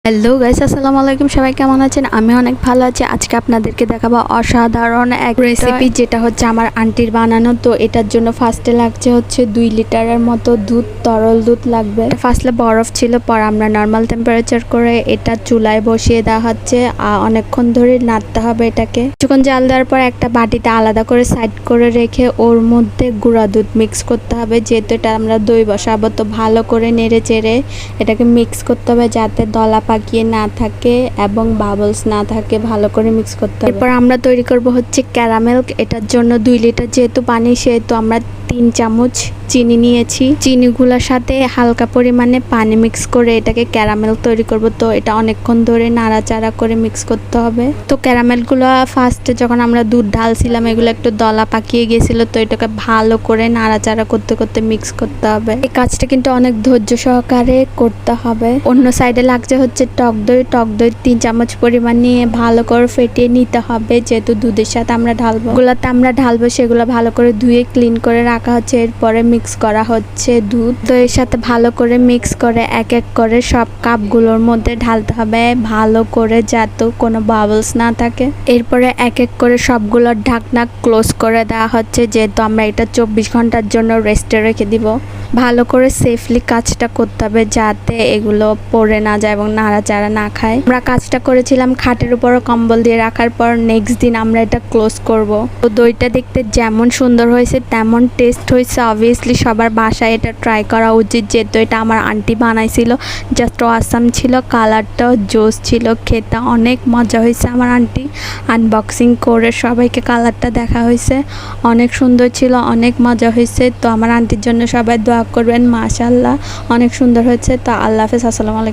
Hello guys, আসসালামু আলাইকুম। সবাই কেমন আছেন? আমি অনেক ভালো আছি। আজকে আপনাদেরকে দেখাবো অসাধারণ এক রেসিপি, যেটা হচ্ছে আমার আন্টির বানানো। তো এটার জন্য ফার্স্টে লাগছে হচ্ছে 2 লিটারের মতো দুধ, তরল দুধ লাগবে। ফার্স্টে বরফ ছিল, পর আমরা নর্মাল টেম্পারেচার করে এটা চুলায় বসিয়ে দেওয়া হচ্ছে। অনেকক্ষণ ধরে নাড়তে হবে এটাকে। কিছুক্ষণ জাল দেওয়ার পর একটা বাটিতে আলাদা করে সাইড করে রেখে ওর মধ্যে গুঁড়া দুধ মিক্স করতে হবে। যেহেতু এটা আমরা দই বসাবো, তো ভালো করে নেড়ে চেড়ে এটাকে মিক্স করতে হবে যাতে দলা পাকিয়ে না থাকে এবং বাবলস না থাকে। ভালো করে মিক্স করতে হবে। এরপর আমরা তৈরি করব হচ্ছে ক্যারামেল। এটার জন্য 2 লিটার যেহেতু পানি, সেহেতু আমরা 3 চামচ চিনি নিয়েছি। চিনিগুলোর সাথে হালকা পরিমাণে পানি মিক্স করে এটাকে ক্যারামেল তৈরি করব। তো এটা অনেকক্ষণ ধরে নাড়াচাড়া করে মিক্স করতে হবে। তো ক্যারামেলগুলো ফার্স্টে যখন আমরা দুধ ঢালছিলাম, এগুলো একটু দলা পাকিয়ে গেছিল। তো এটাকে ভালো করে নাড়াচাড়া করতে করতে মিক্স করতে হবে। এই কাজটা কিন্তু অনেক ধৈর্য সহকারে করতে হবে। অন্য সাইডে লাগছে হচ্ছে টক দই। 3 চামচ পরিমাণ নিয়ে ভালো করে ফেটিয়ে নিতে হবে, যেহেতু দুধের সাথে আমরা ঢালবো। সেগুলো ভালো করে ধুয়ে ক্লিন করে রাখা হচ্ছে। এরপরে মিক্স করা হচ্ছে দুধ। দইয়ের সাথে ভালো করে মিক্স করে এক এক করে সব কাপগুলোর মধ্যে ঢালতে হবে, ভালো করে যাতে কোনো বাবলস না থাকে। এরপরে এক এক করে সবগুলোর ঢাকনা ক্লোজ করে দেওয়া হচ্ছে, যেহেতু আমরা এটা 24 ঘন্টার জন্য রেস্টে রেখে দিব। ভালো করে সেফলি কাজটা করতে হবে যাতে এগুলো পড়ে না যায় এবং নাড়াচাড়া না খায়। আমরা কাজটা করেছিলাম খাটের উপরও কম্বল দিয়ে রাখার পর। নেক্সট দিন আমরা এটা ক্লোজ করব। তো দইটা দেখতে যেমন সুন্দর হয়েছে তেমন টেস্ট হয়েছে। অবভিয়াসলি সবার বাসায় এটা ট্রাই করা উচিত, যেহেতু এটা আমার আন্টি বানাইছিল। জাস্ট অসাম ছিল, কালারটাও জোস ছিল, খেতে অনেক মজা হয়েছে। আমার আন্টি আনবক্সিং করে সবাইকে কালারটা দেখা হয়েছে, অনেক সুন্দর ছিল, অনেক মজা হয়েছে। তো আমার আন্টির জন্য সবাই দোয়া করবেন। মাশাআল্লাহ, অনেক সুন্দর হয়েছে। তো আল্লাহ হাফেজ, আসসালামু আলাইকুম।